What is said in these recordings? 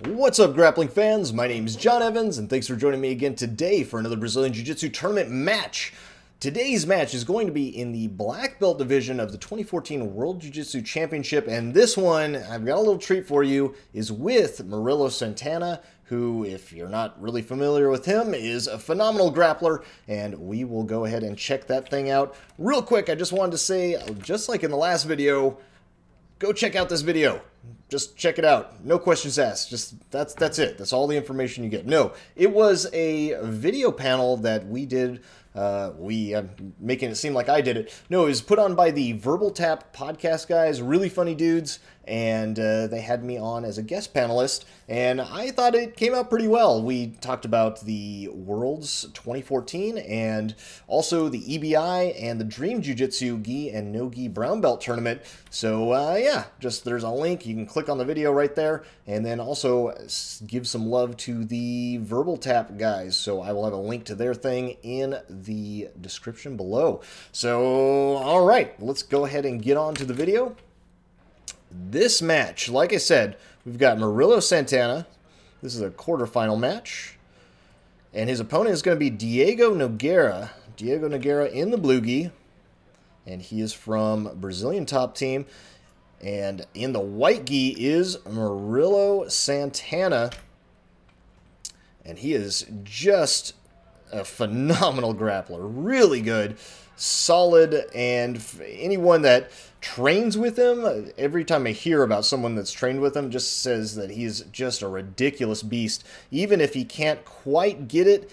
What's up, grappling fans? My name is John Evans, and thanks for joining me again today for another Brazilian Jiu-Jitsu tournament match. Today's match is going to be in the black belt division of the 2014 World Jiu-Jitsu Championship, and this one, I've got a little treat for you, is with Murilo Santana, who, if you're not really familiar with him, is a phenomenal grappler, and we will go ahead and check that thing out. Real quick, I just wanted to say, just like in the last video, go check out this video. Just check it out. No questions asked. Just that's it. That's all the information you get. No, it was a video panel that we did. Making it seem like I did it. No, it was put on by the Verbal Tap podcast guys. Really funny dudes. And they had me on as a guest panelist, and I thought it came out pretty well. We talked about the Worlds 2014 and also the EBI and the Dream Jiu-Jitsu Gi and No Gi Brown Belt Tournament. So yeah, just there's a link. You can click on the video right there, and then also give some love to the Verbal Tap guys. So I will have a link to their thing in the description below. So all right, let's go ahead and get on to the video. This match, like I said, we've got Murilo Santana. This is a quarterfinal match. And his opponent is going to be Diego Nogueira. Diego Nogueira in the blue gi. And he is from Brazilian top team. And in the white gi is Murilo Santana. And he is just a phenomenal grappler. Really good. Solid, and anyone that trains with him, every time I hear about someone that's trained with him, just says that he's just a ridiculous beast. Even if he can't quite get it,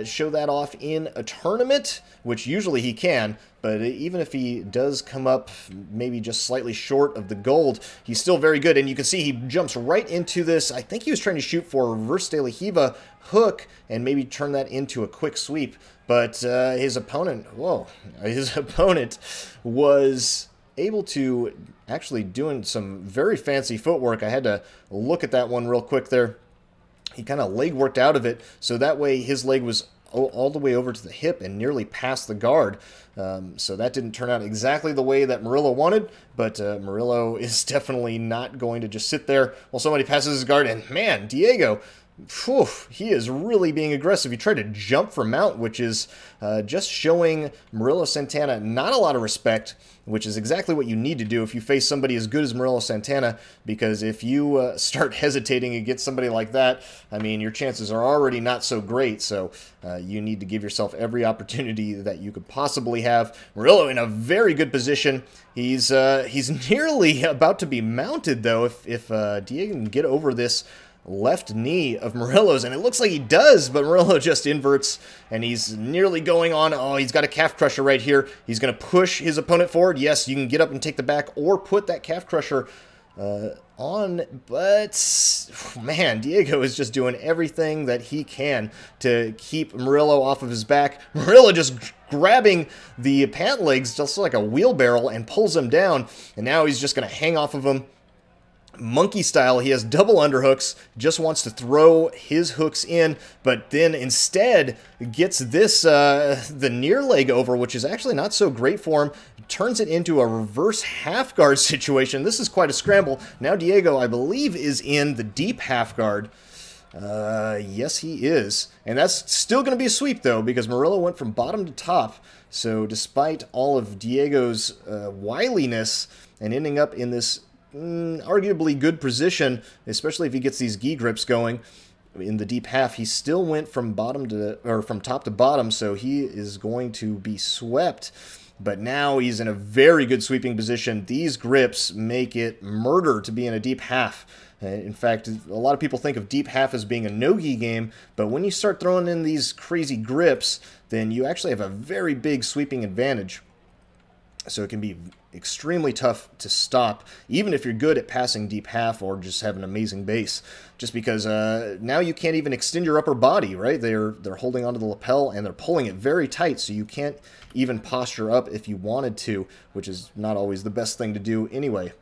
show that off in a tournament, which usually he can, but even if he does come up maybe just slightly short of the gold, he's still very good. And you can see he jumps right into this. I think he was trying to shoot for a reverse de la Riva hook and maybe turn that into a quick sweep. But his opponent, his opponent was able to actually doing some very fancy footwork. I had to look at that one real quick there. He kind of leg worked out of it, so that way his leg was all the way over to the hip and nearly past the guard. So that didn't turn out exactly the way that Murilo wanted, but Murilo is definitely not going to just sit there while somebody passes his guard. And man, Diego, whew, he is really being aggressive. He tried to jump for mount, which is just showing Murilo Santana not a lot of respect, which is exactly what you need to do if you face somebody as good as Murilo Santana, because if you start hesitating against somebody like that, I mean, your chances are already not so great. So you need to give yourself every opportunity that you could possibly have. Murilo in a very good position. He's nearly about to be mounted, though, if Diego can get over this left knee of Murilo's, and it looks like he does, but Murilo just inverts, and he's nearly going on. Oh, he's got a calf crusher right here. He's going to push his opponent forward. Yes, you can get up and take the back or put that calf crusher on, but man, Diego is just doing everything that he can to keep Murilo off of his back. Murilo just grabbing the pant legs just like a wheelbarrow and pulls him down, and now he's just going to hang off of him. Monkey style, he has double underhooks, just wants to throw his hooks in, but then instead gets this, the near leg over, which is actually not so great for him, turns it into a reverse half guard situation. This is quite a scramble. Now Diego, I believe, is in the deep half guard. Yes, he is. And that's still going to be a sweep, though, because Murilo went from bottom to top. So despite all of Diego's wiliness and ending up in this arguably good position, especially if he gets these gi grips going in the deep half, he still went from from top to bottom, so he is going to be swept. But now he's in a very good sweeping position. These grips make it murder to be in a deep half. In fact, a lot of people think of deep half as being a no-gi game, but when you start throwing in these crazy grips, then you actually have a very big sweeping advantage. So it can be extremely tough to stop, even if you're good at passing deep half or just have an amazing base. Just because now you can't even extend your upper body, right? They're holding onto the lapel and they're pulling it very tight, so you can't even posture up if you wanted to, which is not always the best thing to do anyway.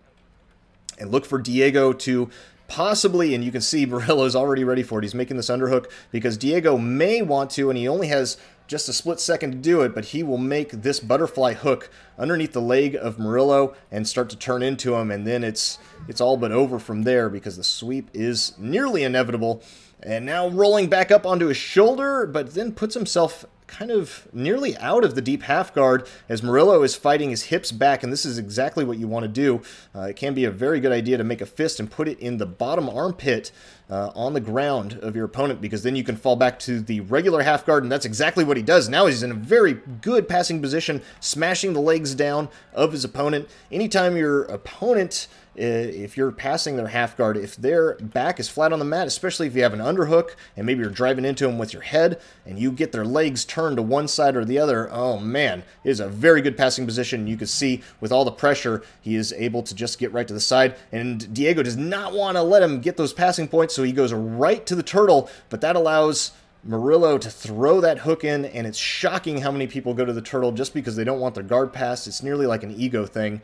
And look for Diego to possibly, and you can see Murilo's already ready for it. He's making this underhook because Diego may want to, and he only has just a split second to do it, but he will make this butterfly hook underneath the leg of Murilo and start to turn into him, and then it's all but over from there because the sweep is nearly inevitable. And now rolling back up onto his shoulder, but then puts himself kind of nearly out of the deep half guard as Murilo is fighting his hips back, and this is exactly what you want to do. It can be a very good idea to make a fist and put it in the bottom armpit on the ground of your opponent, because then you can fall back to the regular half guard, and that's exactly what he does. Now he's in a very good passing position, smashing the legs down of his opponent. Anytime your opponent, if you're passing their half guard, if their back is flat on the mat, especially if you have an underhook and maybe you're driving into them with your head and you get their legs turned to one side or the other, oh man, it is a very good passing position. You can see with all the pressure, he is able to just get right to the side, and Diego does not want to let him get those passing points, so he goes right to the turtle, but that allows Murilo to throw that hook in, and it's shocking how many people go to the turtle just because they don't want their guard pass. It's nearly like an ego thing,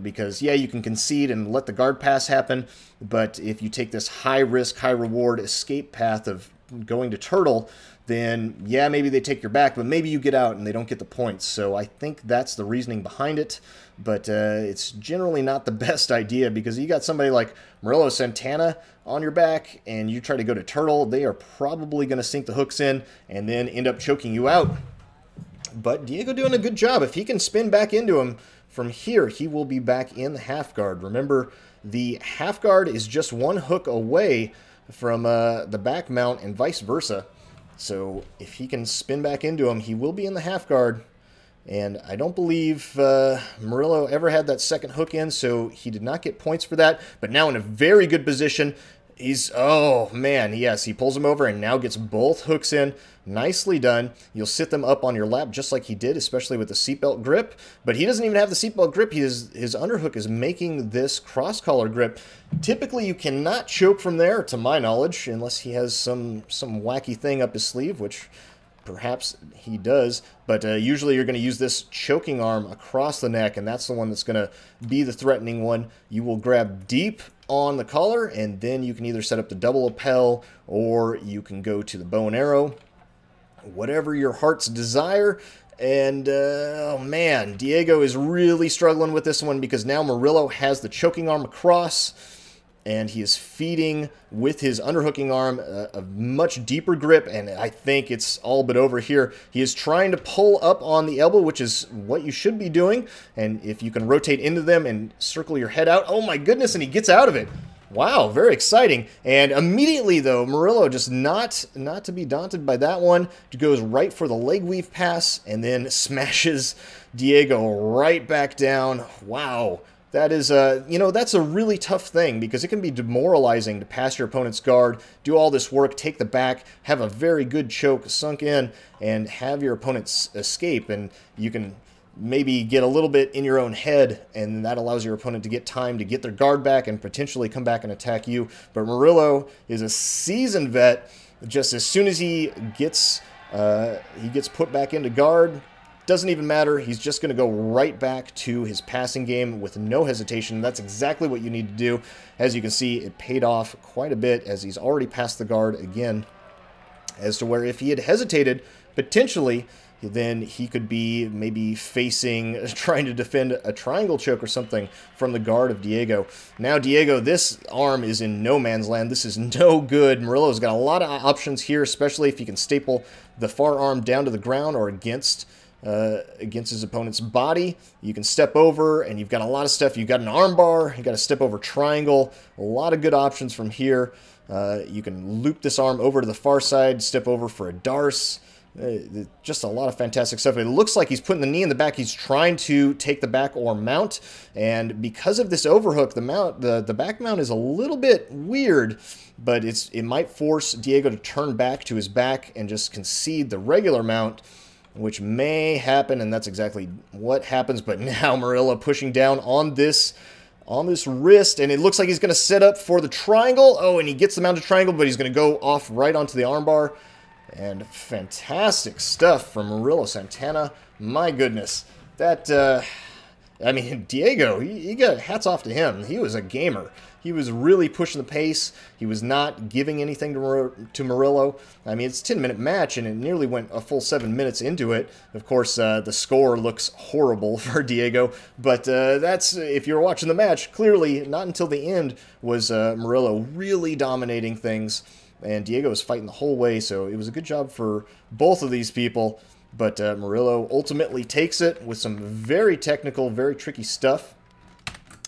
because yeah, you can concede and let the guard pass happen, but if you take this high risk, high reward escape path of going to turtle, then yeah, maybe they take your back, but maybe you get out and they don't get the points. So I think that's the reasoning behind it, but it's generally not the best idea, because you got somebody like Murilo Santana on your back and you try to go to turtle, they are probably going to sink the hooks in and then end up choking you out. But Diego doing a good job. If he can spin back into him from here, he will be back in the half guard. Remember, the half guard is just one hook away from the back mount and vice versa. So if he can spin back into him, he will be in the half guard. And I don't believe Murilo ever had that second hook in, so he did not get points for that. But now in a very good position. He's, oh man, yes, he pulls him over and now gets both hooks in. Nicely done. You'll sit them up on your lap just like he did, especially with the seatbelt grip. But he doesn't even have the seatbelt grip. His underhook is making this cross-collar grip. Typically, you cannot choke from there, to my knowledge, unless he has some wacky thing up his sleeve, which perhaps he does. But usually you're going to use this choking arm across the neck, and that's the one that's going to be the threatening one. You will grab deep on the collar, and then you can either set up the double lapel or you can go to the bow and arrow, whatever your heart's desire. And oh man, Diego is really struggling with this one, because now Murilo has the choking arm across and he is feeding with his underhooking arm a much deeper grip, and I think it's all but over here. He is trying to pull up on the elbow, which is what you should be doing, and if you can rotate into them and circle your head out, oh my goodness, and he gets out of it. Wow, very exciting. And immediately, though, Murilo, just not to be daunted by that one, goes right for the leg weave pass and smashes Diego right back down. Wow. That is, that's a really tough thing, because it can be demoralizing to pass your opponent's guard, do all this work, take the back, have a very good choke sunk in, and have your opponent escape. And you can maybe get a little bit in your own head, and that allows your opponent to get time to get their guard back and potentially come back and attack you. But Murilo is a seasoned vet. Just as soon as he gets put back into guard, doesn't even matter. He's just going to go right back to his passing game with no hesitation. That's exactly what you need to do. As you can see, it paid off quite a bit, as he's already passed the guard again, as to where if he had hesitated, potentially, then he could be maybe trying to defend a triangle choke or something from the guard of Diego. Now Diego, this arm is in no man's land. This is no good. Murilo's got a lot of options here, especially if he can staple the far arm down to the ground or against his opponent's body. You can step over, and you've got a lot of stuff. You've got an arm bar, you got a step over triangle, a lot of good options from here. You can loop this arm over to the far side, step over for a darce. Just a lot of fantastic stuff. It looks like he's putting the knee in the back. He's trying to take the back or mount, and because of this overhook, the back mount is a little bit weird, but it might force Diego to turn back to his back and just concede the regular mount, which may happen, and that's exactly what happens. But now Murilo pushing down on this wrist, and it looks like he's going to set up for the triangle. Oh, and he gets the mounted triangle, but he's going to go off right onto the armbar. And fantastic stuff from Murilo Santana. My goodness. That, I mean, Diego, he got hats off to him. He was a gamer. He was really pushing the pace. He was not giving anything to Murilo. I mean, it's a 10-minute match, and it nearly went a full 7 minutes into it. Of course, the score looks horrible for Diego, but that's, if you're watching the match, clearly not until the end was Murilo really dominating things, and Diego was fighting the whole way, so it was a good job for both of these people. But Murilo ultimately takes it with some very technical, very tricky stuff.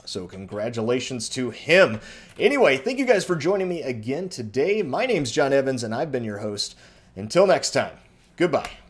So congratulations to him. Anyway, thank you guys for joining me again today. My name's John Evans, and I've been your host. Until next time, goodbye.